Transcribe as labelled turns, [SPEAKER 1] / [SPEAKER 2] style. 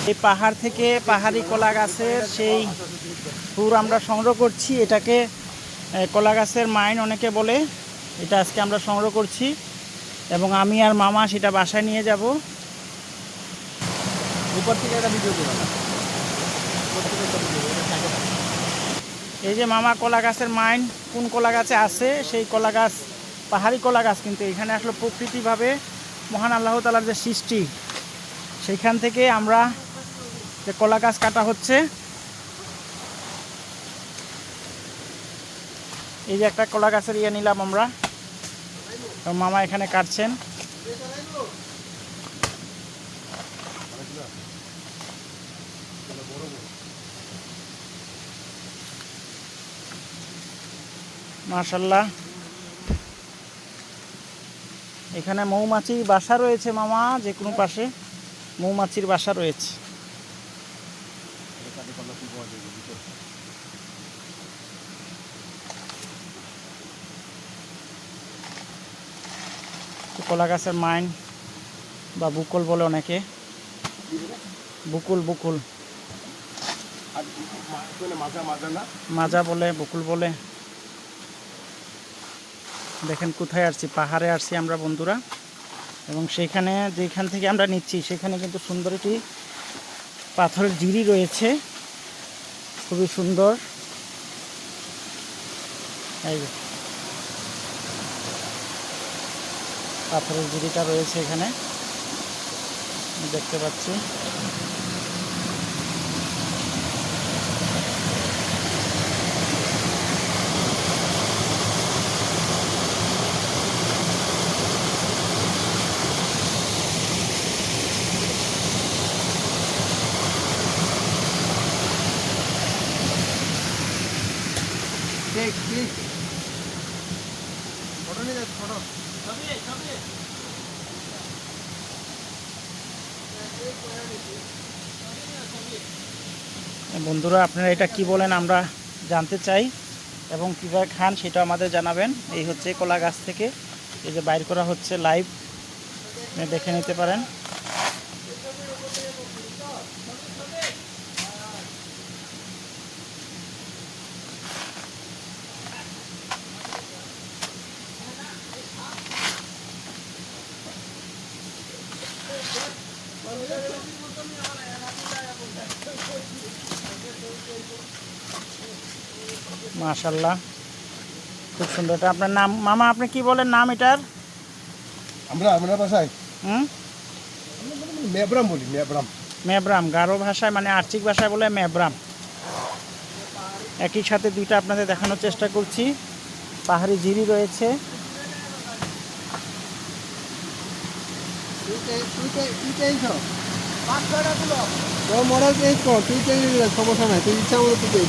[SPEAKER 1] এই পাহাড় থেকে পাহাড়ি কলা গাছের সেই ফুল আমরা সংগ্রহ করছি। এটাকে কলা গাছের মাইন অনেকে বলে। এটা আজকে আমরা সংগ্রহ করছি এবং আমি আর মামা সেটা বাসায় নিয়ে যাব।
[SPEAKER 2] উপর থেকে একটা ভিডিও দিলাম।
[SPEAKER 1] এই যে মামা কলা গাছের মাইন কোন কলা গাছে আছে, সেই কলা গাছ পাহাড়ি কলা গাছ, কিন্তু এখানে আসলে প্রকৃতিভাবে মহান আল্লাহ তাআলার যে সৃষ্টি, সেইখান থেকে আমরা যে কলা গাছ কাটা হচ্ছে। এই যে একটা কলা গাছের ইয়ে নিলাম আমরা, মামা এখানে কাটছেন। মাশাআল্লাহ, এখানে মৌমাছির বাসা রয়েছে মামা, যে কোনো পাশে মৌমাছির বাসা রয়েছে। কলা গাছের মাইন বা বুকুল বলে অনেকে, বুকুল বুকুল মাজা বলে, বুকুল বলে। দেখেন কোথায় আসছি, পাহাড়ে আসছি আমরা বন্ধুরা, এবং সেইখানে যেখান থেকে আমরা নিচ্ছি সেখানে কিন্তু সুন্দর একটি পাথরের জিরি রয়েছে, খুবই সুন্দর। এই যে পাথরের জিরিটা রয়েছে এখানে দেখতে পাচ্ছি। বন্ধুরা আপনারা এটা কি বলেন আমরা জানতে চাই, এবং কীভাবে খান সেটা আমাদের জানাবেন। এই হচ্ছে কলা গাছ থেকে এই যে বাইর করা হচ্ছে, লাইভ দেখে নিতে পারেন। মাশাআল্লাহ, খুব সুন্দর। এটা আপনার নাম মামা, আপনি কি বলেন নাম এটার?
[SPEAKER 2] আমরা ভাষায় মেব্রাম বলি।
[SPEAKER 1] মেব্রাম গারো ভাষায়, মানে আর্চিক ভাষায় বলে মেব্রাম। একই সাথে দুইটা আপনাদের দেখানোর চেষ্টা করছি। পাহাড়ি জিরি রয়েছে।
[SPEAKER 2] সমস্যা নাই, তুই ইচ্ছা মতো তুই